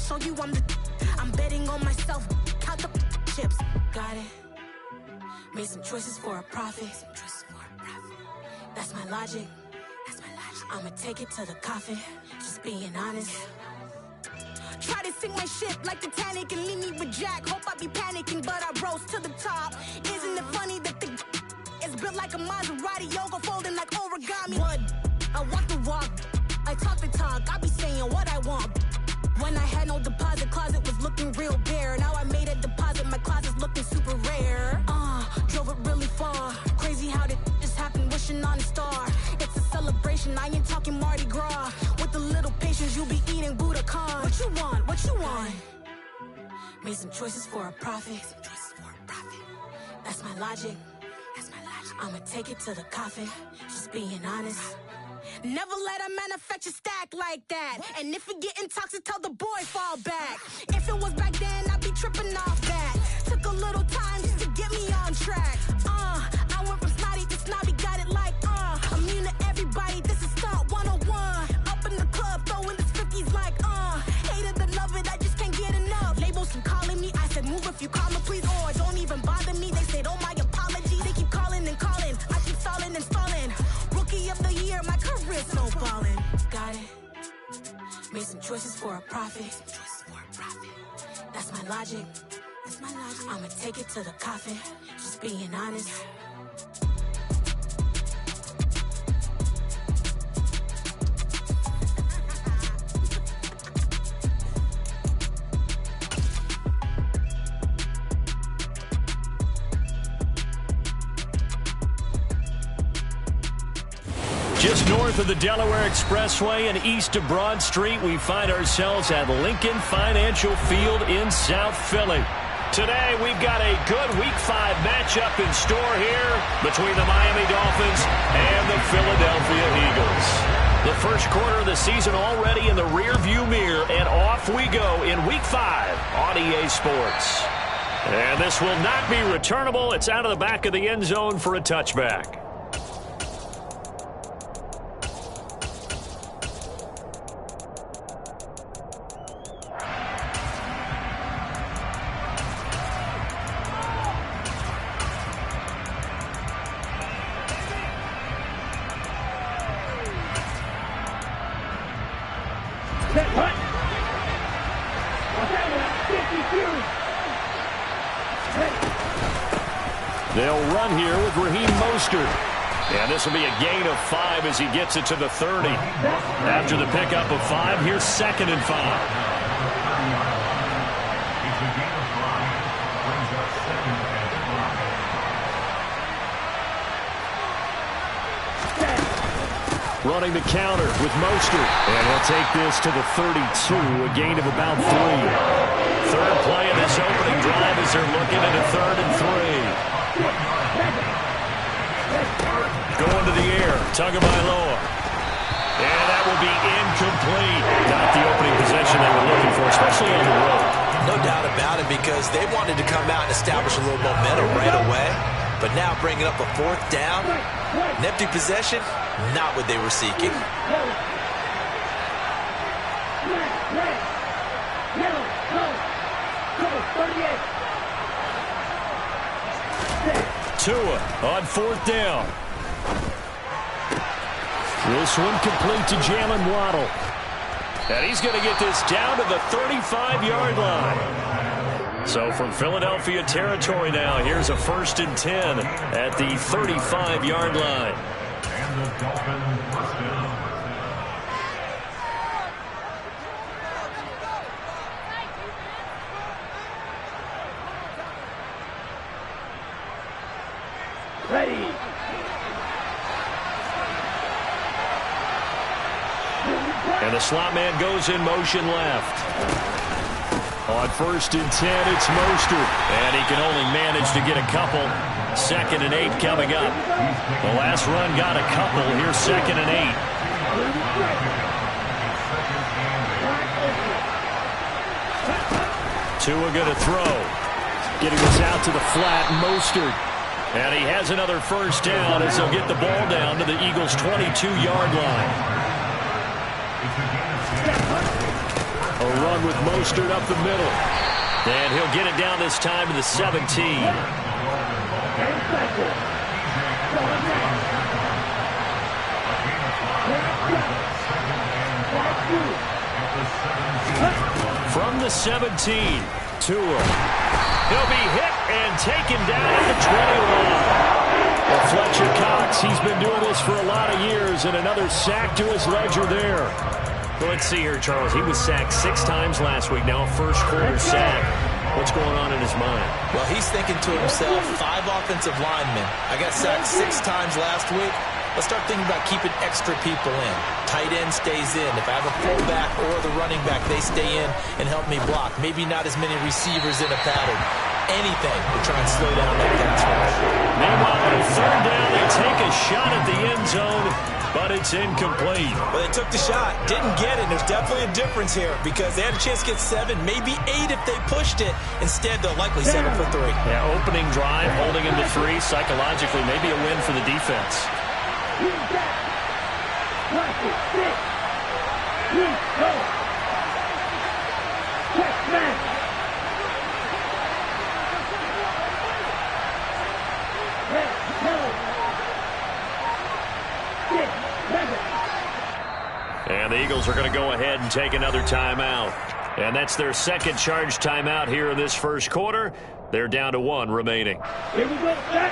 show you I'm betting on myself. Count the chips. Got it. Made some choices for a profit. That's my logic. I'ma take it to the coffin. Just being honest. Try to sink my ship like Titanic and leave me with Jack. Hope I be panicking, but I rose to the top. Isn't it funny that the is built like a Maserati, yoga folding like origami? What? I walk the walk, I talk the talk, I be saying what I want. When I had no deposit, closet was looking real bare. Now I made a deposit, my closet's looking super rare. Drove it really far. Crazy how did just happen, wishing on a star. It's a celebration, I ain't talking Mardi Gras. With a little patience, you'll be eating Budokan. What you want? What you want? Made some choices for a profit. That's my logic. I'ma take it to the coffin. Just being honest. Never let a manufacture stack like that. And if it getting toxic, tell the boy fall back. If it was back then, I'd be tripping off that. Took a little time just to get me on track. I went from snotty to snobby, got it like immune to everybody, this is Stunt 101. Up in the club, throwing this 50s like hate it, love it, I just can't get enough. Labels keep calling me, I said move if you call me please, or don't even bother me. They said oh my apology, they keep calling and calling. I keep stalling and stalling. Rookie of the year, my career snowballing. Got it. Made some choices for a profit. That's my logic. I'ma take it to the coffin. Just being honest. Just north of the Delaware Expressway and east of Broad Street, we find ourselves at Lincoln Financial Field in South Philly. Today, we've got a good Week 5 matchup in store here between the Miami Dolphins and the Philadelphia Eagles. The first quarter of the season already in the rearview mirror, and off we go in Week 5 on EA Sports. And this will not be returnable. It's out of the back of the end zone for a touchback. They'll run here with Raheem Mostert. And this will be a gain of 5 as he gets it to the 30. After the pickup of 5, here's 2nd and 5. Running the counter with Mostert. And he'll take this to the 32, a gain of about 3. Third play of this opening drive as they're looking at a 3rd and 3. Going to the air, Tagovailoa. And that will be incomplete. Not the opening possession they were looking for, especially on the road. No doubt about it, because they wanted to come out and establish a little momentum right away. But now bringing up a 4th down, an empty possession, not what they were seeking. Tua on 4th down. This one complete to Jalen Waddle. And he's going to get this down to the 35-yard line. So from Philadelphia territory now, here's a 1st and 10 at the 35-yard line. And the Dolphins first down. Ready. And the slot man goes in motion left. On 1st and 10, it's Mostert. And he can only manage to get a couple. 2nd and 8 coming up. The last run got a couple. Here's 2nd and 8. Tua going to throw. Getting this out to the flat, Mostert. And he has another 1st down as they'll get the ball down to the Eagles' 22-yard line. A run with Mostert up the middle. And he'll get it down this time to the 17. From the 17, Tua. He'll be hit and taken down at the 20 line. Well, Fletcher Cox, he's been doing this for a lot of years, and another sack to his ledger there. Well, let's see here, Charles. He was sacked 6 times last week. Now a first-quarter sack. What's going on in his mind? Well, he's thinking to himself, 5 offensive linemen. I got sacked 6 times last week. Let's start thinking about keeping extra people in. Tight end stays in. If I have a fullback or the running back, they stay in and help me block. Maybe not as many receivers in a pattern. Anything to try and slow down that pass rush. Meanwhile, on 3rd down, they take a shot at the end zone, but it's incomplete. Well, they took the shot, didn't get it. There's definitely a difference here because they had a chance to get 7, maybe 8 if they pushed it. Instead, they'll likely settle for 3. Yeah, opening drive, holding him to 3. Psychologically, maybe a win for the defense. And the Eagles are going to go ahead and take another timeout. And that's their second charge timeout here in this first quarter. They're down to 1 remaining. Here we go, Jack.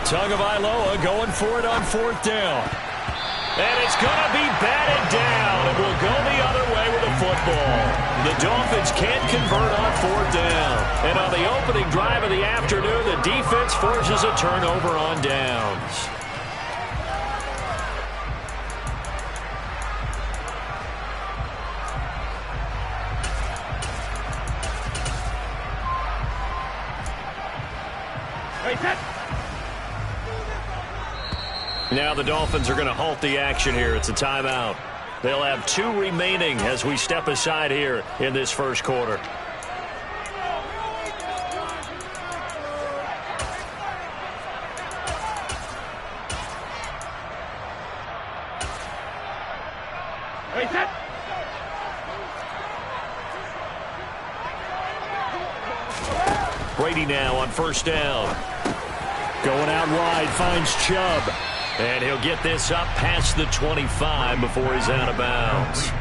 Tagovailoa going for it on 4th down. And it's going to be batted down. It will go the other way with the football. The Dolphins can't convert on 4th down. And on the opening drive of the afternoon, the defense forces a turnover on downs. Now the Dolphins are going to halt the action here. It's a timeout. They'll have 2 remaining as we step aside here in this first quarter. Brady now on 1st down. Going out wide, finds Chubb. And he'll get this up past the 25 before he's out of bounds.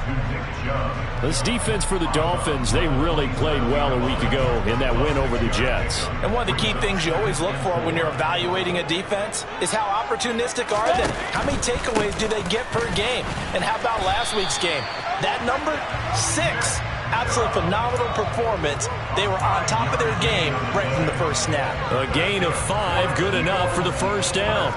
This defense for the Dolphins, they really played well a week ago in that win over the Jets. And one of the key things you always look for when you're evaluating a defense is how opportunistic are they? How many takeaways do they get per game? And how about last week's game? That number, 6. Absolutely phenomenal performance. They were on top of their game right from the first snap. A gain of 5, good enough for the 1st down.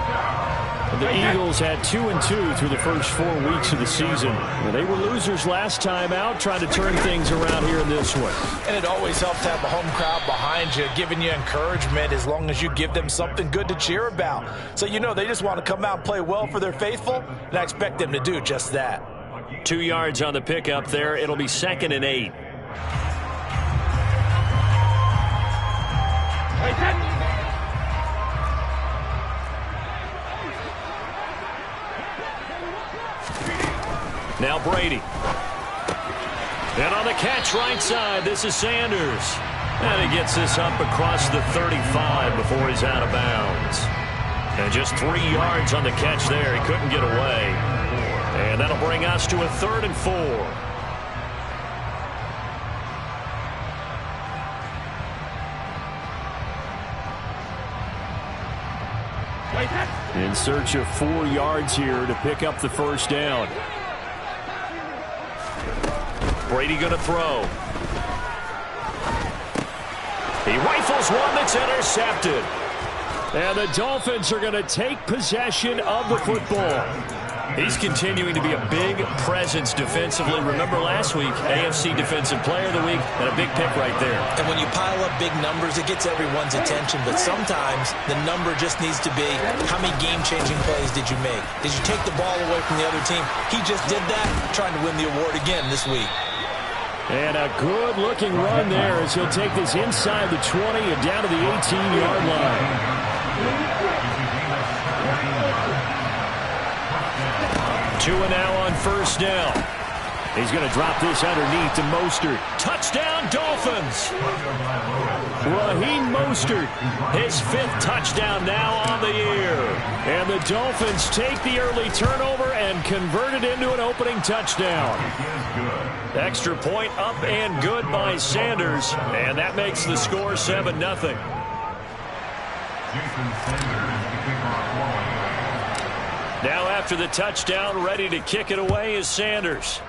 The Eagles had 2-2 through the first 4 weeks of the season. They were losers last time out, trying to turn things around here in this one. And it always helps to have a home crowd behind you, giving you encouragement as long as you give them something good to cheer about. So you know they just want to come out and play well for their faithful, and I expect them to do just that. 2 yards on the pickup there. It'll be 2nd and 8. Now Brady. And on the catch right side, this is Sanders. And he gets this up across the 35 before he's out of bounds. And just 3 yards on the catch there. He couldn't get away. And that'll bring us to a 3rd and 4. In search of 4 yards here to pick up the 1st down. Brady going to throw. He rifles one that's intercepted. And the Dolphins are going to take possession of the football. He's continuing to be a big presence defensively. Remember last week, AFC Defensive Player of the Week, and a big pick right there. And when you pile up big numbers, it gets everyone's attention. But sometimes the number just needs to be, how many game-changing plays did you make? Did you take the ball away from the other team? He just did that, trying to win the award again this week. And a good-looking run there as he'll take this inside the 20 and down to the 18-yard line. 2 now on first down. He's going to drop this underneath to Mostert. Touchdown, Dolphins! Raheem Mostert, his 5th touchdown now on the year. And the Dolphins take the early turnover and convert it into an opening touchdown. Extra point up and good by Sanders. And that makes the score 7-0. Now after the touchdown, ready to kick it away is Sanders.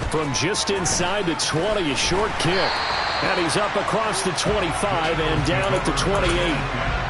From just inside the 20, a short kick. And he's up across the 25 and down at the 28.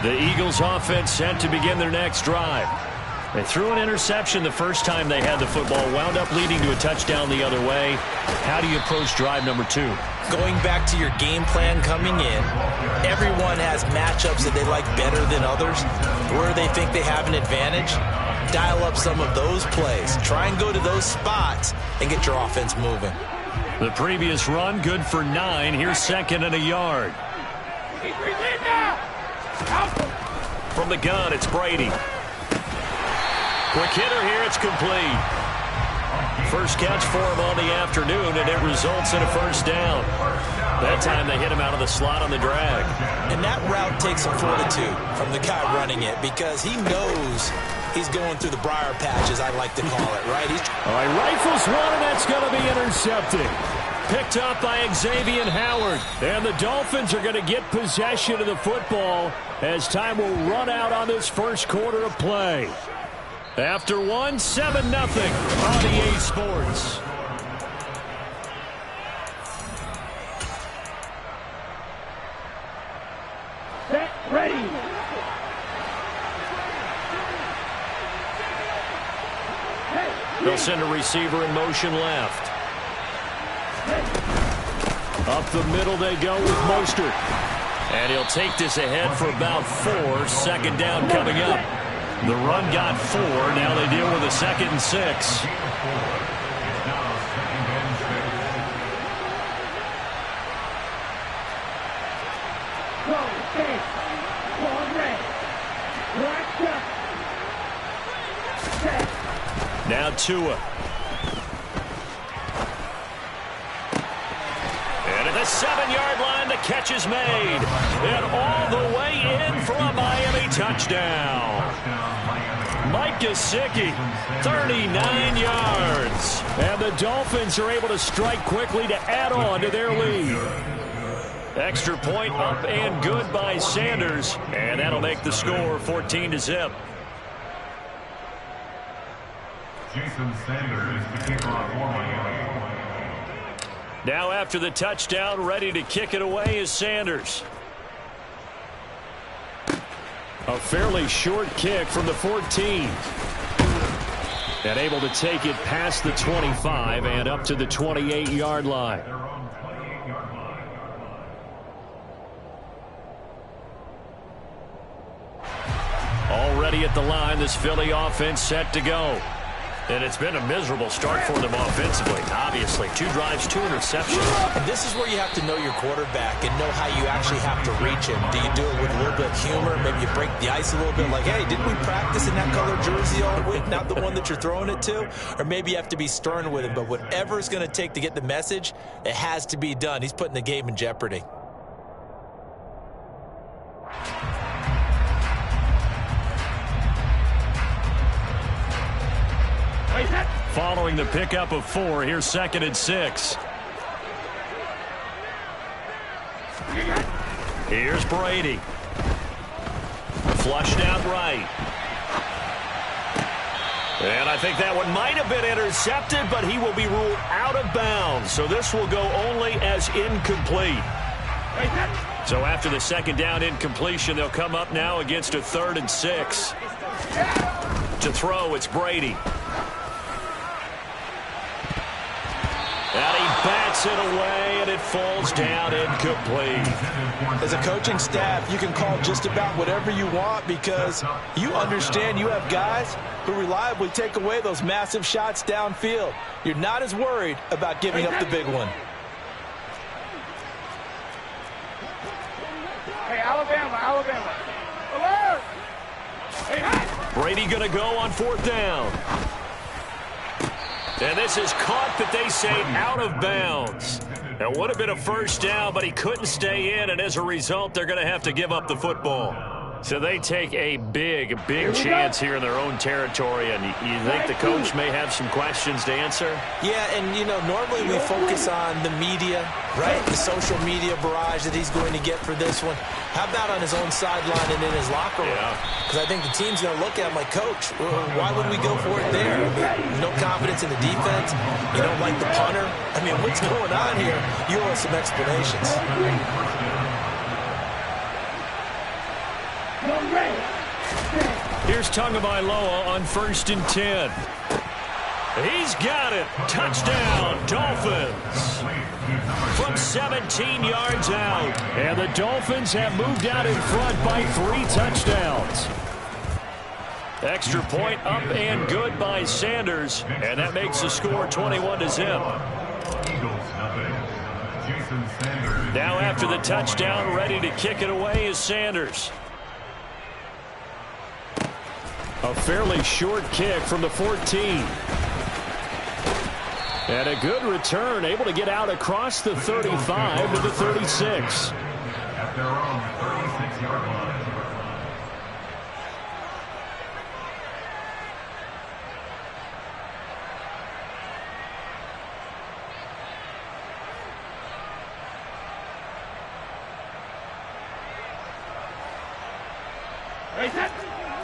The Eagles offense set to begin their next drive. They threw an interception the first time they had the football, wound up leading to a touchdown the other way. How do you approach drive number 2? Going back to your game plan coming in, everyone has matchups that they like better than others, where they think they have an advantage. Dial up some of those plays. Try and go to those spots and get your offense moving. The previous run, good for 9. Here's 2nd and a yard. From the gun, it's Brady. Quick hitter here, it's complete. First catch for him on the afternoon, and it results in a first down. That time they hit him out of the slot on the drag. And that route takes some fortitude from the guy running it, because he knows he's going through the briar patch, as I like to call it, right? All right, rifles one, and that's going to be intercepted. Picked up by Xavier Howard. And the Dolphins are going to get possession of the football as time will run out on this first quarter of play. After 1, 7-0 on EA Sports. Set, ready. They'll send a receiver in motion left. Up the middle they go with Mostert. And he'll take this ahead for about 4. 2nd down coming up. The run got 4. Now they deal with a 2nd and 6. Now Tua. And at the 7-yard line, the catch is made. And all the way in for a Miami touchdown. Mike Gesicki, 39 yards. And the Dolphins are able to strike quickly to add on to their lead. Extra point up and good by Sanders. And that'll make the score 14-0. Jason Sanders, the kickoff for Miami. Now after the touchdown, ready to kick it away is Sanders. A fairly short kick from the 14. And able to take it past the 25 and up to the 28-yard line. Already at the line, this Philly offense set to go. And it's been a miserable start for them offensively, obviously. 2 drives, 2 interceptions. And this is where you have to know your quarterback and know how you actually have to reach him. Do you do it with a little bit of humor? Maybe you break the ice a little bit like, hey, didn't we practice in that color jersey all week? Not the one that you're throwing it to? Or maybe you have to be stern with him. But whatever it's going to take to get the message, it has to be done. He's putting the game in jeopardy. following the pickup of 4. Here's 2nd and 6. Here's Brady. Flushed out right. And I think that one might have been intercepted, but he will be ruled out of bounds. So this will go only as incomplete. So after the 2nd down incompletion, they'll come up now against a 3rd and 6. To throw, it's Brady. And he bats it away, and it falls down incomplete. As a coaching staff, you can call just about whatever you want because you understand you have guys who reliably take away those massive shots downfield. You're not as worried about giving up the big one. Hey, Alabama. Alert! Brady going to go on 4th down. And this is caught, but they say out of bounds. It would have been a 1st down, but he couldn't stay in, and as a result, they're going to have to give up the football. So they take a big chance here in their own territory, and you think the coach may have some questions to answer? Yeah, and, you know, normally we focus on the media, right? The social media barrage that he's going to get for this one. How about on his own sideline and in his locker room? Because I think the team's going to look at him like, Coach, why would we go for it there? I mean, no confidence in the defense. You don't like the punter. I mean, what's going on here? You owe us some explanations. Here's Tagovailoa on 1st and 10. He's got it. Touchdown, Dolphins. From 17 yards out. And the Dolphins have moved out in front by 3 touchdowns. Extra point up and good by Sanders. And that makes the score 21-0. Now after the touchdown, ready to kick it away is Sanders. A fairly short kick from the 14. And a good return, able to get out across the 35 to the 36. At their own 36-yard line.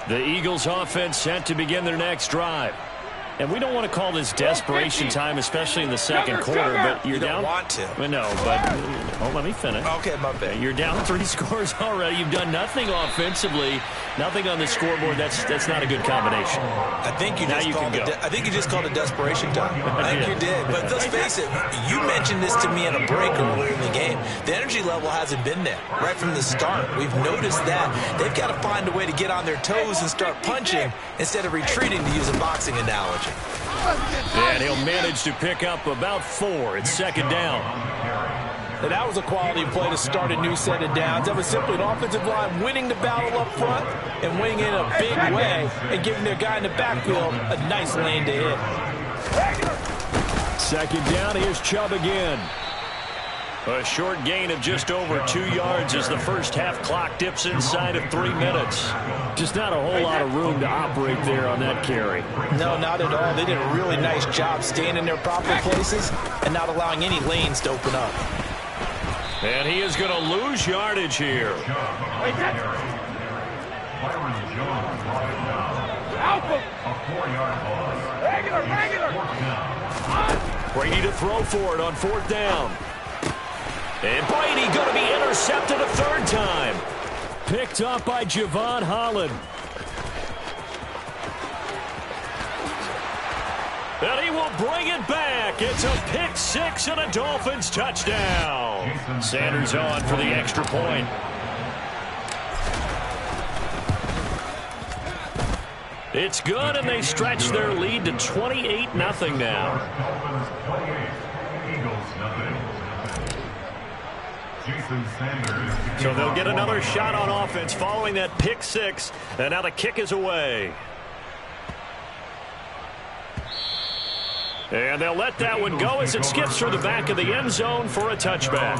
The Eagles offense set to begin their next drive. And we don't want to call this desperation time, especially in the 2nd quarter, but you're down. You don't want to. Well, no, but let me finish. Okay, my bad. You're down 3 scores already. You've done nothing offensively, nothing on the scoreboard. That's not a good combination. I think you just called it desperation time. I think you did. But let's face it, you mentioned this to me in a break earlier in the game. The energy level hasn't been there right from the start. We've noticed that. They've got to find a way to get on their toes and start punching instead of retreating, to use a boxing analogy. And he'll manage to pick up about 4. It's 2nd down. And that was a quality play to start a new set of downs. That was simply an offensive line winning the battle up front and winning in a big way and giving their guy in the backfield a nice lane to hit. 2nd down, here's Chubb again. A short gain of just over 2 yards as the first half clock dips inside of 3 minutes. Just not a whole lot of room to operate there on that carry. No, not at all. They did a really nice job staying in their proper places and not allowing any lanes to open up. And he is going to lose yardage here. Brady to throw for it on 4th down. And Brady going to be intercepted a 3rd time. Picked up by Javon Holland. And he will bring it back. It's a pick 6 and a Dolphins touchdown. Sanders on for the extra point. It's good, and they stretch their lead to 28-0 now. So they'll get another shot on offense following that pick 6, and now the kick is away. And they'll let that one go as it skips through the back of the end zone for a touchback.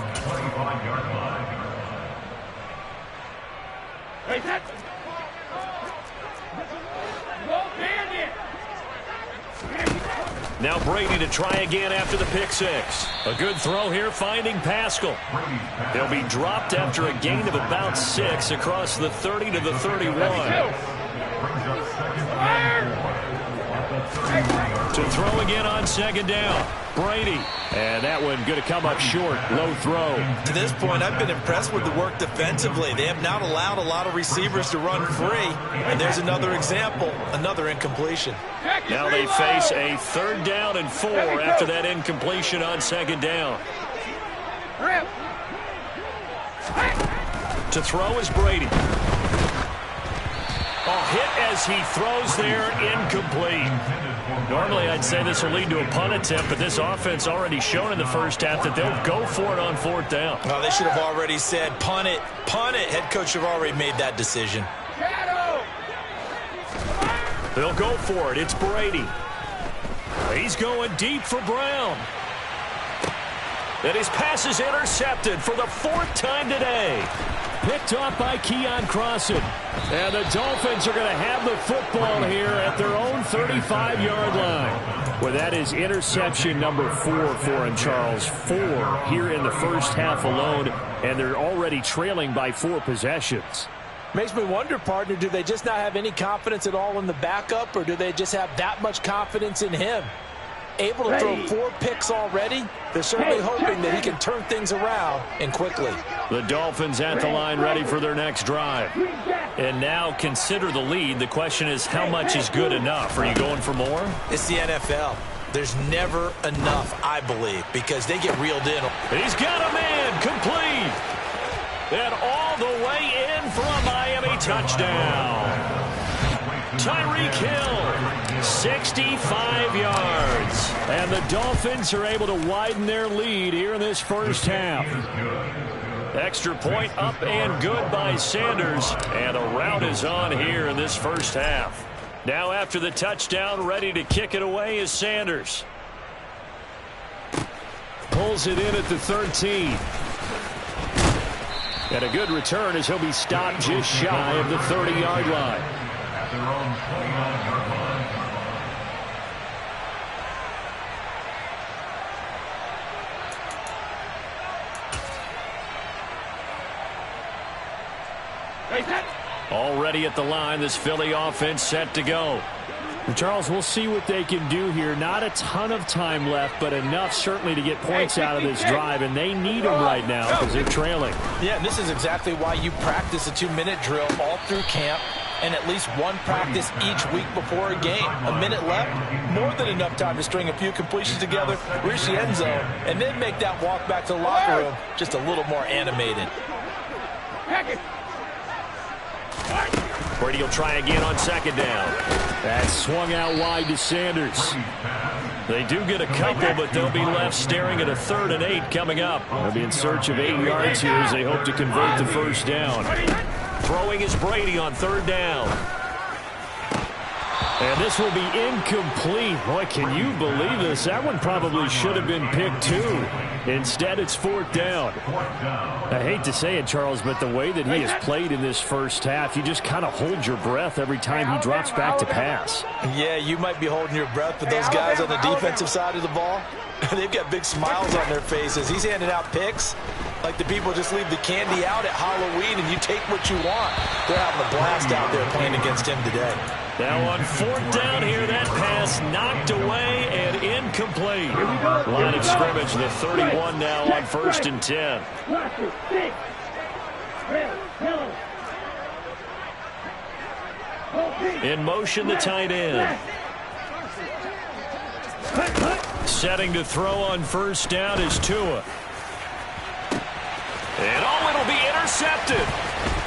Now Brady to try again after the pick six. A good throw here, finding Pascal. He'll be dropped after a gain of about 6 across the 30 to the 31. To throw again on second down. Brady. And that one going to come up short. Low throw. To this point, I've been impressed with the work defensively. They have not allowed a lot of receivers to run free. And there's another example, another incompletion. Now they face a 3rd down and 4 after that incompletion on second down. To throw is Brady. Hit as he throws there, incomplete. Normally I'd say this will lead to a punt attempt, but this offense already shown in the first half that they'll go for it on 4th down. Well, they should have already said punt it, punt it. Head coach should have already made that decision. They'll go for it. It's Brady. He's going deep for Brown. And his pass is intercepted for the 4th time today. Picked off by Keon Crossan. And the Dolphins are going to have the football here at their own 35-yard line. Well, that is interception number 4 for him, Charles. 4 here in the first half alone, and they're already trailing by 4 possessions. Makes me wonder, partner, do they just not have any confidence at all in the backup, or do they just have that much confidence in him? Able to throw 4 picks already, they're certainly hoping that he can turn things around and quickly. The Dolphins at the line ready for their next drive. And now consider the lead. The question is, how much is good enough? Are you going for more? It's the NFL. There's never enough, I believe, because they get reeled in. He's got a man complete. And all the way in for a Miami touchdown. Tyreek Hill, 65 yards. And the Dolphins are able to widen their lead here in this first half. Extra point up and good by Sanders. And a rout is on here in this first half. Now after the touchdown, ready to kick it away is Sanders. Pulls it in at the 13. And a good return as he'll be stopped just shy of the 30-yard line. At their own 29-yard line. Already at the line, this Philly offense set to go. Charles, we'll see what they can do here. Not a ton of time left, but enough certainly to get points out of this drive, and they need them right now because they're trailing. Yeah, and this is exactly why you practice a 2-minute drill all through camp and at least one practice each week before a game. A minute left, more than enough time to string a few completions together, reach the end zone, and then make that walk back to the locker room just a little more animated. Brady will try again on second down. That swung out wide to Sanders. They do get a couple, but they'll be left staring at a 3rd and 8 coming up. They'll be in search of 8 yards here as they hope to convert the first down. Throwing is Brady on 3rd down. And this will be incomplete. Boy, can you believe this? That one probably should have been picked too. Instead, it's 4th down. I hate to say it, Charles, but the way that he has played in this first half, you just kind of hold your breath every time he drops back to pass. Yeah, you might be holding your breath, but those guys on the defensive side of the ball, they've got big smiles on their faces. He's handing out picks like the people just leave the candy out at Halloween and you take what you want. They're having a blast out there playing against him today. Now on 4th down here, that pass knocked away and incomplete. Line of scrimmage, the 31 now on 1st and 10. In motion, the tight end. Setting to throw on 1st down is Tua. And it'll be intercepted.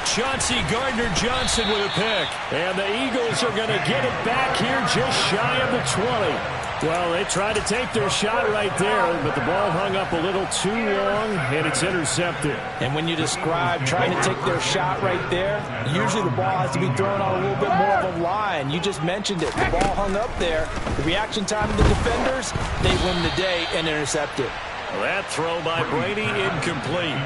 Chauncey Gardner-Johnson with a pick. And the Eagles are going to get it back here just shy of the 20. Well, they tried to take their shot right there, but the ball hung up a little too long, and it's intercepted. And when you describe trying to take their shot right there, usually the ball has to be thrown on a little bit more of a line. You just mentioned it. The ball hung up there. The reaction time of the defenders, they win the day and intercept it. That throw by Brady, incomplete.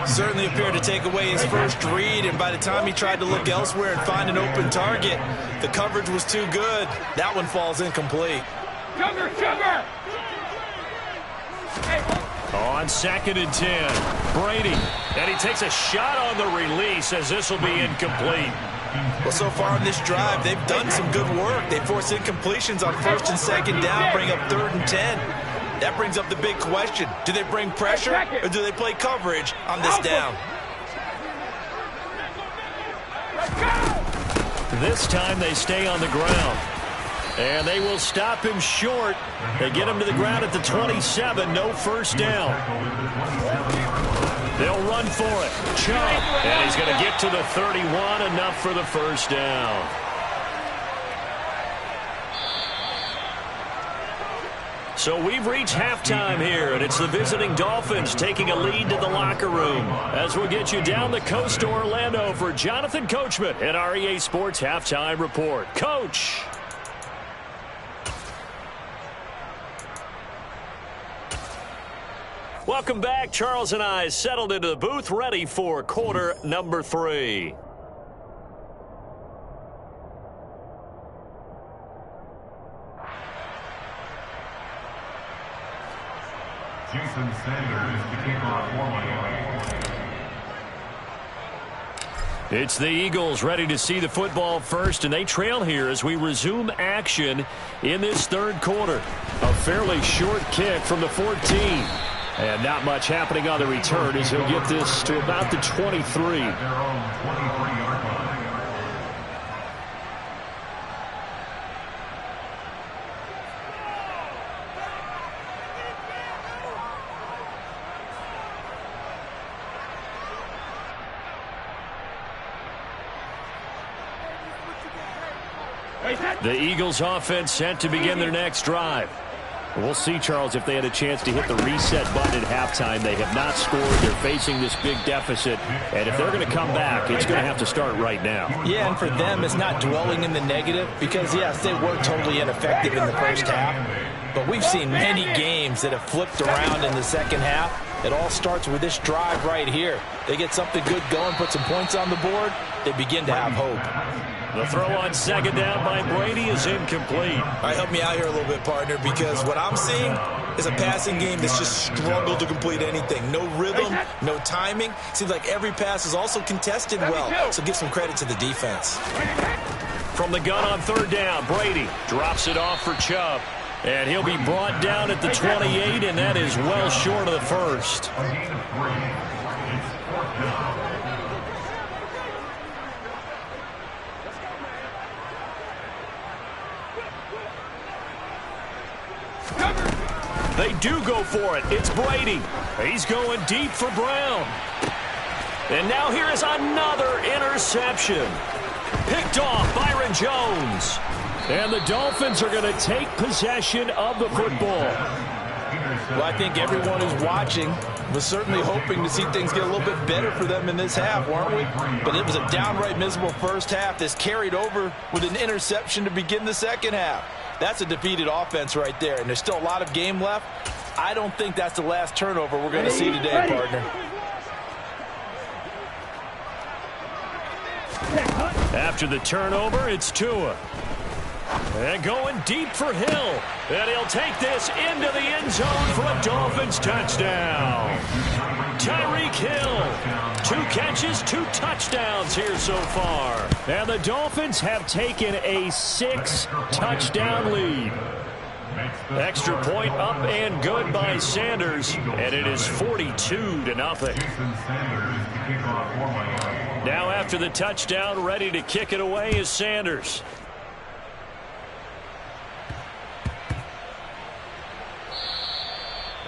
Certainly appeared to take away his first read, and by the time he tried to look elsewhere and find an open target, the coverage was too good. That one falls incomplete. Sugar, sugar! On 2nd and 10, Brady. And he takes a shot on the release as this will be incomplete. Well, so far in this drive, they've done some good work. They force incompletions on 1st and 2nd down, bring up 3rd and 10. That brings up the big question. Do they bring pressure or do they play coverage on this down? This time they stay on the ground. And they will stop him short. They get him to the ground at the 27. No first down. They'll run for it. Chubb. And he's going to get to the 31. Enough for the first down. So we've reached halftime here, and it's the visiting Dolphins taking a lead to the locker room. As we'll get you down the coast to Orlando for Jonathan Coachman at our EA Sports Halftime Report. Coach. Welcome back. Charles and I settled into the booth, ready for quarter number 3. Jason Sanders to kick off for Miami. It's the Eagles ready to see the football first, and they trail here as we resume action in this third quarter. A fairly short kick from the 14. And not much happening on the return as he'll get this to about the 23. Their own 23-yard line. The Eagles offense set to begin their next drive. We'll see, Charles, if they had a chance to hit the reset button at halftime. They have not scored. They're facing this big deficit. And if they're going to come back, it's going to have to start right now. Yeah, and for them, it's not dwelling in the negative because, yes, they were totally ineffective in the first half. But we've seen many games that have flipped around in the second half. It all starts with this drive right here. They get something good going, put some points on the board, they begin to have hope. The throw on 2nd down by Brady is incomplete. All right, help me out here a little bit, partner, because what I'm seeing is a passing game that's just struggled to complete anything. No rhythm, no timing. Seems like every pass is also contested well, so give some credit to the defense. From the gun on 3rd down, Brady drops it off for Chubb. And he'll be brought down at the 28, and that is well short of the first. A gain of 3. It's 4th down. They do go for it. It's Brady. He's going deep for Brown. And now here is another interception. Picked off Byron Jones. And the Dolphins are going to take possession of the football. Well, I think everyone who's watching was certainly hoping to see things get a little bit better for them in this half, weren't we? But it was a downright miserable first half. This carried over with an interception to begin the second half. That's a defeated offense right there, and there's still a lot of game left. I don't think that's the last turnover we're going to see today, partner. After the turnover, it's Tua. And going deep for Hill. And he'll take this into the end zone for a Dolphins touchdown. Tyreek Hill. 2 catches, 2 touchdowns here so far. And the Dolphins have taken a 6-touchdown lead. Extra point up and good by Sanders. And it is 42-0. Now after the touchdown, ready to kick it away is Sanders.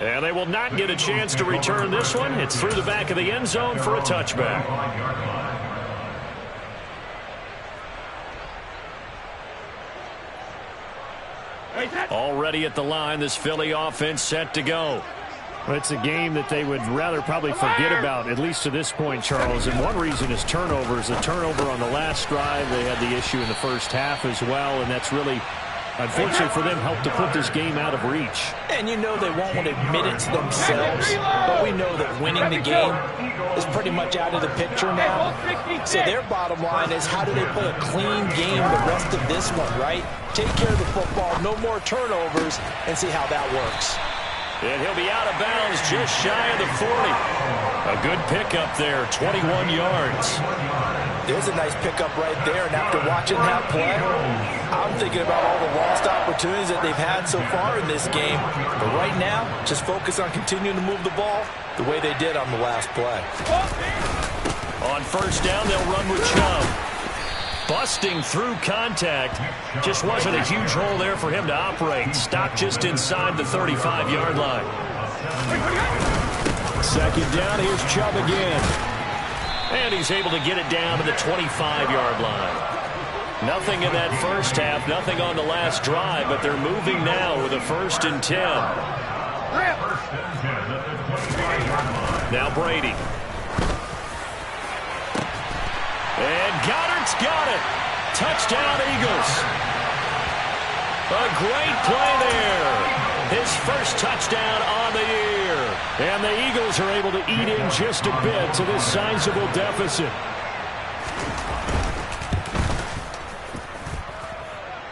And they will not get a chance to return this one. It's through the back of the end zone for a touchback. Already at the line, this Philly offense set to go. Well, it's a game that they would rather probably forget about, at least to this point, Charles. And one reason is turnovers. A turnover on the last drive. They had the issue in the first half as well, and that's really unfortunately for them, helped to put this game out of reach. And you know they won't want to admit it to themselves, but we know that winning the game is pretty much out of the picture now. So their bottom line is, how do they play a clean game the rest of this one, right? Take care of the football, no more turnovers, and see how that works. And he'll be out of bounds just shy of the 40. A good pickup there, 21 yards. There's a nice pickup right there, and after watching that play, I'm thinking about all the lost opportunities that they've had so far in this game. But right now, just focus on continuing to move the ball the way they did on the last play. On first down, they'll run with Chubb. Busting through contact. Just wasn't a huge hole there for him to operate. Stopped just inside the 35-yard line. Second down, here's Chubb again. And he's able to get it down to the 25-yard line. Nothing in that first half, nothing on the last drive, but they're moving now with a 1st and 10. Now Brady. And Goddard's got it. Touchdown, Eagles. A great play there. His first touchdown on the year. And the Eagles are able to eat in just a bit to this sizable deficit.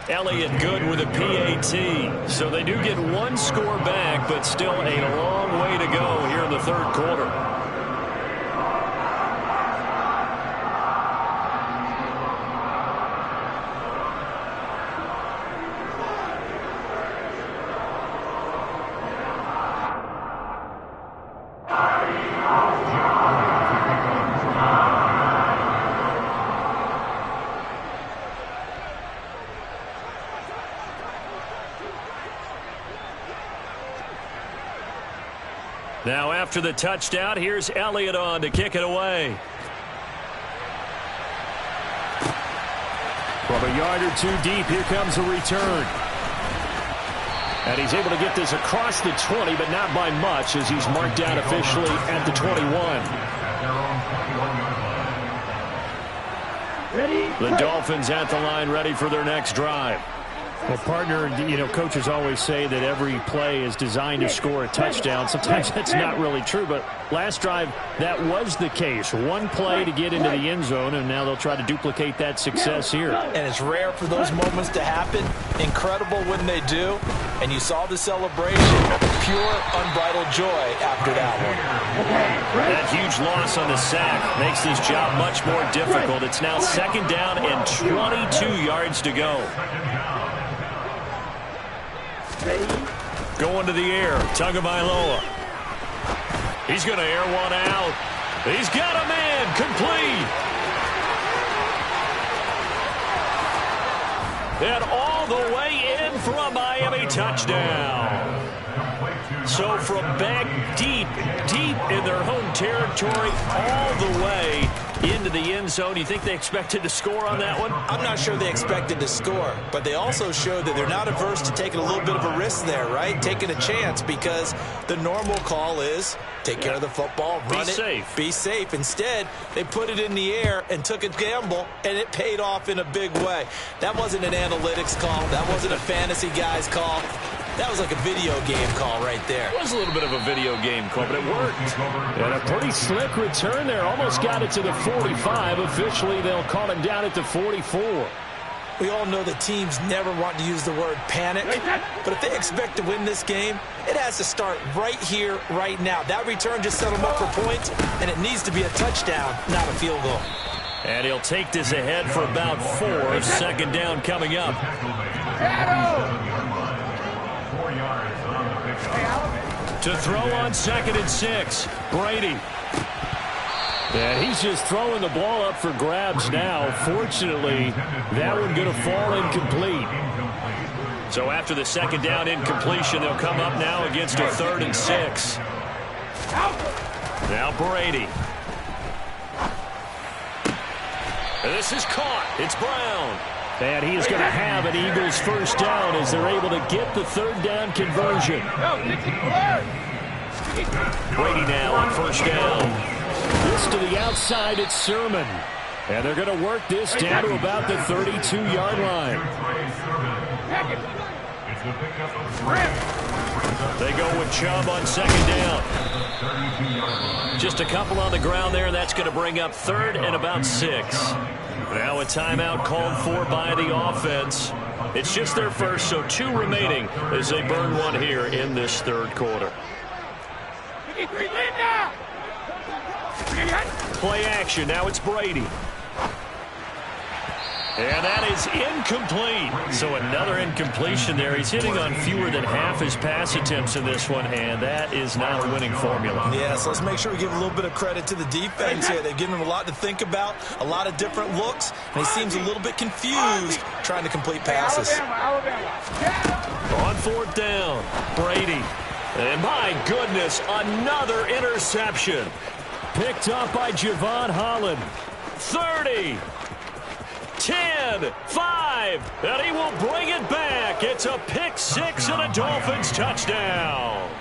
Elliott good with a PAT. So they do get one score back, but still a long way to go here in the third quarter. Now after the touchdown, here's Elliott on to kick it away. From a yard or two deep, here comes a return. And he's able to get this across the 20, but not by much, as he's marked down officially at the 21. The Dolphins at the line, ready for their next drive. Well, partner, you know, coaches always say that every play is designed to score a touchdown. Sometimes that's not really true, but last drive, that was the case. One play to get into the end zone, and now they'll try to duplicate that success here. And it's rare for those moments to happen. Incredible when they do. And you saw the celebration. Pure, unbridled joy after that one. That huge loss on the sack makes this job much more difficult. It's now 2nd down and 22 yards to go. Going to the air, Tagovailoa. He's going to air one out. He's got a man, complete. And all the way in for a Miami touchdown. So from back deep in their home territory, all the way into the end zone. You think they expected to score on that one? I'm not sure they expected to score, but they also showed that they're not averse to taking a little bit of a risk there, right? Taking a chance, because the normal call is take care of the football, run it, be safe. Instead, they put it in the air and took a gamble, and it paid off in a big way. That wasn't an analytics call. That wasn't a fantasy guy's call. That was like a video game call right there. It was a little bit of a video game call, but it worked. And a pretty slick return there. Almost got it to the 45. Officially, they'll call him down at the 44. We all know that teams never want to use the word panic, but if they expect to win this game, it has to start right here, right now. That return just set them up for points, and it needs to be a touchdown, not a field goal. And he'll take this ahead for about 4. 2nd down coming up. To throw on 2nd and 6, Brady. And he's just throwing the ball up for grabs now. Fortunately, that one going to fall incomplete. So after the 2nd down incompletion, they'll come up now against a 3rd and 6. Now Brady. And this is caught. It's Brown. And he is going to have an Eagles 1st down as they're able to get the 3rd down conversion. Brady now on 1st down. This to the outside, it's Sermon. And they're going to work this down to about the 32-yard line. They go with Chubb on second down. Just a couple on the ground there. That's going to bring up third and about 6. Now a timeout called for by the offense. It's just their first, so 2 remaining as they burn one here in this third quarter. Play action. Now it's Brady. And that is incomplete. So another incompletion there. He's hitting on fewer than half his pass attempts in this one, and that is not a winning formula. Yeah, so let's make sure we give a little bit of credit to the defense here. They've given him a lot to think about, a lot of different looks, and he seems a little bit confused trying to complete passes. On fourth down, Brady. And my goodness, another interception. Picked up by Javon Holland. 30. 10, 5, and he will bring it back. It's a pick 6 and a Dolphins touchdown.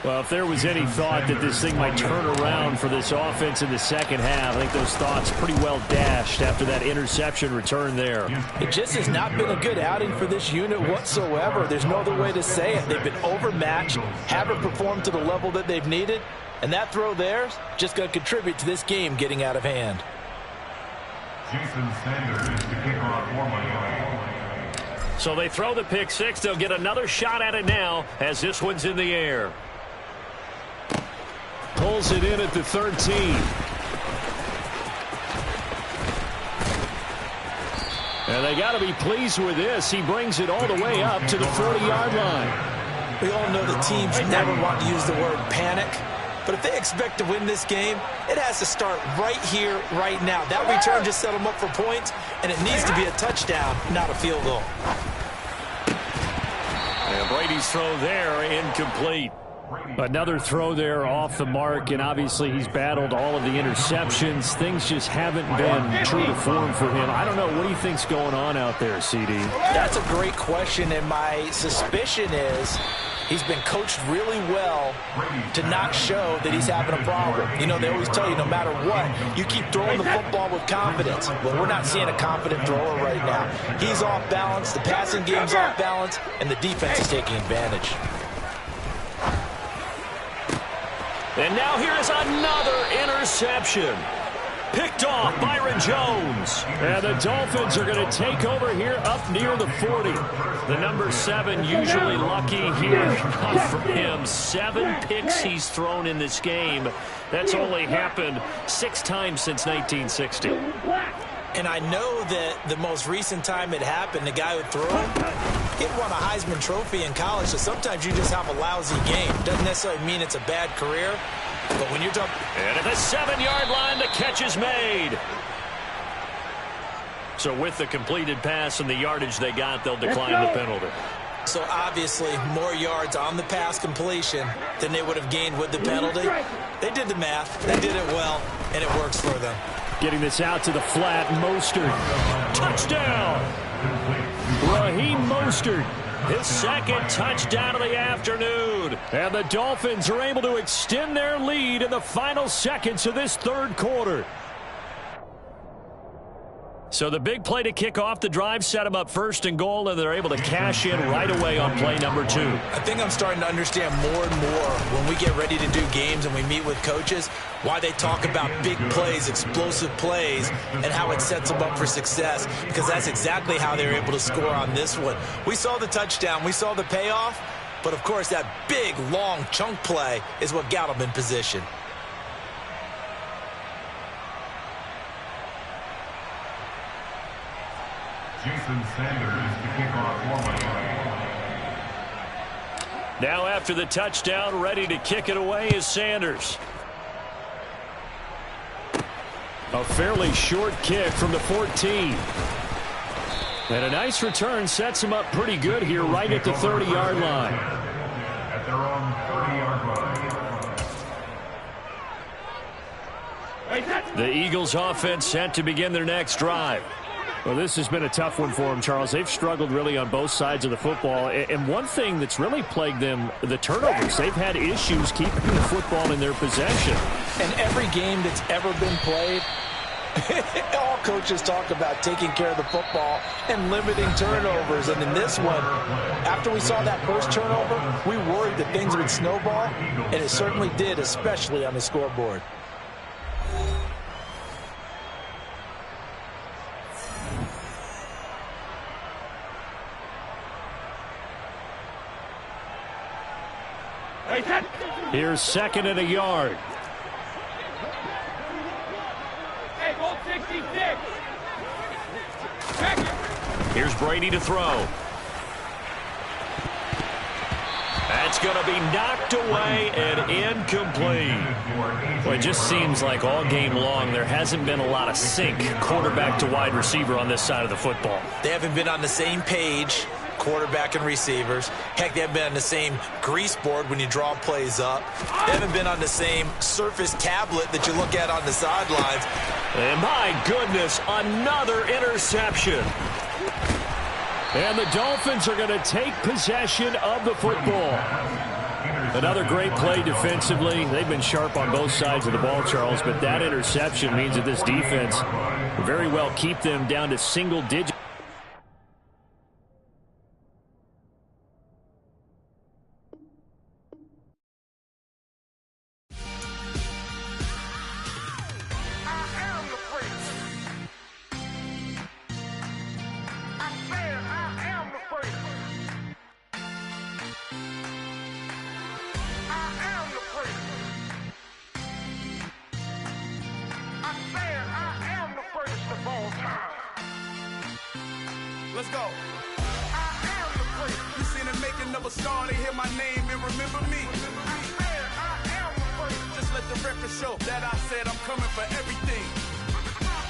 Well, if there was any thought that this thing might turn around for this offense in the second half, I think those thoughts pretty well dashed after that interception return there. It just has not been a good outing for this unit whatsoever. There's no other way to say it. They've been overmatched, haven't performed to the level that they've needed, and that throw there is just going to contribute to this game getting out of hand. Jason Sanders is the kicker on for Miami. So they throw the pick 6. They'll get another shot at it now as this one's in the air. Pulls it in at the 13. And they got to be pleased with this. He brings it all the way up to the 40-yard line. We all know the teams never want to use the word panic. But if they expect to win this game, it has to start right here, right now. That return just set them up for points, and it needs to be a touchdown, not a field goal. And Brady's throw there, incomplete. Another throw there off the mark, and obviously he's battled all of the interceptions. Things just haven't been true to form for him. I don't know. What do you think's going on out there, CD? That's a great question, and my suspicion is he's been coached really well to not show that he's having a problem. You know, they always tell you no matter what, you keep throwing the football with confidence. Well, we're not seeing a confident thrower right now. He's off balance, the passing game's off balance, and the defense is taking advantage. And now here is another interception. Picked off Byron Jones. And the Dolphins are going to take over here up near the 40. The number 7 usually lucky here. Not for him. 7 picks he's thrown in this game. That's only happened 6 times since 1960. And I know that the most recent time it happened, the guy who threw him, he won a Heisman Trophy in college, so sometimes you just have a lousy game. Doesn't necessarily mean it's a bad career, but when you're talking... And at the 7-yard line, the catch is made. So with the completed pass and the yardage they got, they'll decline the penalty. So obviously more yards on the pass completion than they would have gained with the penalty. They did the math. They did it well, and it works for them. Getting this out to the flat, Mostert. Touchdown! Raheem Mostert. His second touchdown of the afternoon. And the Dolphins are able to extend their lead in the final seconds of this third quarter. So the big play to kick off the drive set them up first and goal, and they're able to cash in right away on play number 2. I think I'm starting to understand more and more when we get ready to do games and we meet with coaches why they talk about big plays, explosive plays, and how it sets them up for success, because that's exactly how they're able to score on this one. We saw the touchdown. We saw the payoff. But, of course, that big, long chunk play is what got them in position. Jason Sanders to kick off for Miami. Now after the touchdown, ready to kick it away is Sanders. A fairly short kick from the 14. And a nice return sets him up pretty good here right at the 30-yard line. At their own 30-yard line. The Eagles offense set to begin their next drive. Well, this has been a tough one for them, Charles. They've struggled really on both sides of the football. And one thing that's really plagued them, the turnovers. They've had issues keeping the football in their possession. And every game that's ever been played, All coaches talk about taking care of the football and limiting turnovers. And in this one, after we saw that first turnover, we worried that things would snowball, and it certainly did, especially on the scoreboard. Here's 2nd and a yard. Hey, goal 66. Here's Brady to throw. That's going to be knocked away and incomplete. Well, it just seems like all game long there hasn't been a lot of sync quarterback to wide receiver on this side of the football. They haven't been on the same page, quarterback and receivers. Heck, they haven't been on the same grease board when you draw plays up. They haven't been on the same surface tablet that you look at on the sidelines. And my goodness, another interception. And the Dolphins are going to take possession of the football. Another great play defensively. They've been sharp on both sides of the ball, Charles, but that interception means that this defense will very well keep them down to single digits. Let's go. I am the prince. You seen the making of a star, they hear my name and remember me. I am the prince. Just let the record show that I said I'm coming for everything.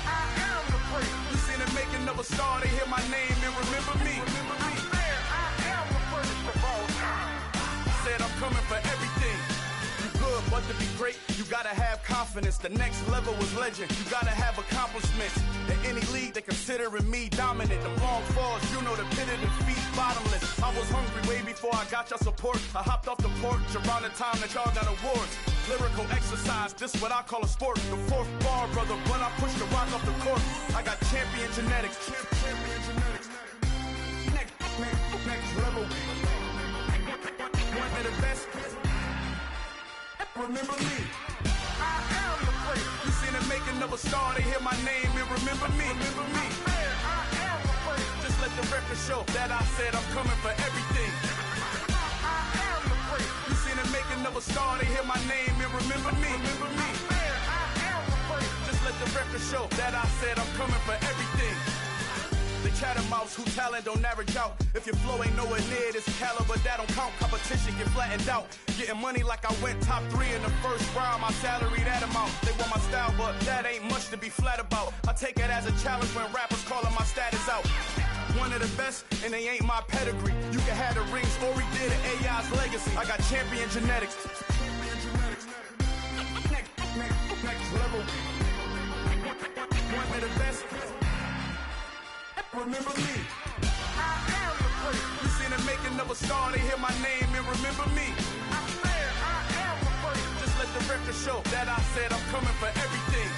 I am the prince. You seen the making of a star, they hear my name and remember me. I am the prince of all time. Said I'm coming for everything. Good, but to be great, you gotta have confidence. The next level was legend. You gotta have accomplishments. In any league, they considering me dominant. The long falls, you know the pit of defeat, bottomless. I was hungry way before I got your support. I hopped off the porch around the time that y'all got awards. Lyrical exercise, this what I call a sport. The fourth bar, brother, when I push the rock off the court. I got champion genetics. Champion genetics. Next level. One of the best. Remember me. I am the prince. You seen the making of a star, they hear my name and remember me. Remember me. I am the prince. Just let the record show that I said I'm coming for everything. I am the prince. You seen the making of a star, they hear my name and remember me. Remember me. I am the prince. Just let the record show that I said I'm coming for everything. The chattermouths who talent don't average out. If your flow ain't nowhere near this caliber, that don't count. Competition get flattened out. Getting money like I went top 3 in the first round. My salary that amount. They want my style, but that ain't much to be flat about. I take it as a challenge when rappers calling my status out. One of the best, and they ain't my pedigree. You can have the rings, or we did it, AI's legacy. I got champion genetics. Next level. One of the best. Remember me. I am the prince. You seen the making of a star, they hear my name and remember me. I am the prince. Just let the record show that I said I'm coming for everything.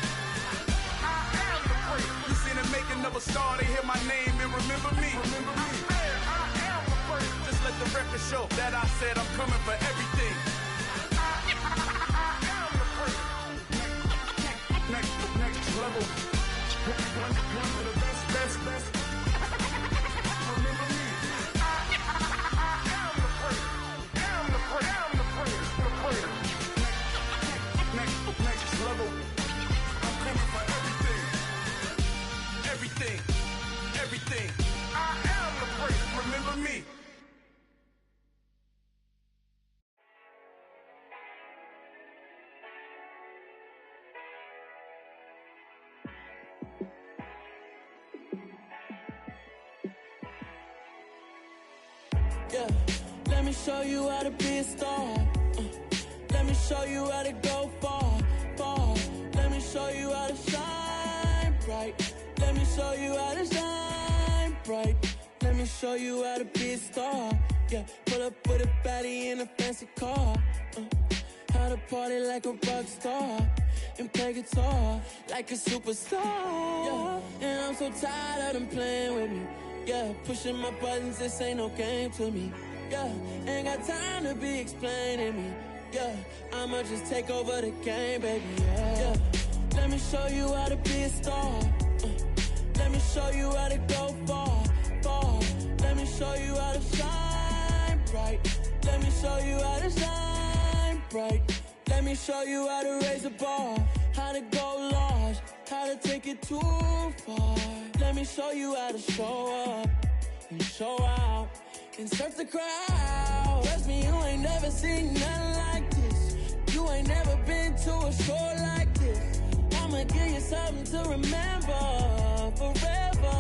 I am the prince. You seen the making of a star, they hear my name and remember me. Remember me. I am the prince. Just let the record show that I said I'm coming for everything. I am the prince. Next level. One of the best. Remember me. I am the prince. I'm the prince. The prince. Next level. I'm coming for everything. Everything. I am the prince. Remember me. Yeah, let me show you how to be a star. Let me show you how to go far. Let me show you how to shine bright. Let me show you how to shine bright. Let me show you how to be a star. Yeah, pull up with a baddie in a fancy car. How how to party like a rock star and play guitar like a superstar. Yeah, and I'm so tired of them playing with me. Yeah, pushing my buttons, this ain't no game to me. Yeah, ain't got time to be explaining me. Yeah, I'ma just take over the game, baby. Yeah, let me show you how to be a star. Let me show you how to go far, far. Let me show you how to shine bright. Let me show you how to shine bright. Let me show you how to raise the bar, how to go large, how to take it too far. Let me show you how to show up and show out and surf the crowd. Trust me, you ain't never seen nothing like this. You ain't never been to a show like this. I'ma give you something to remember forever.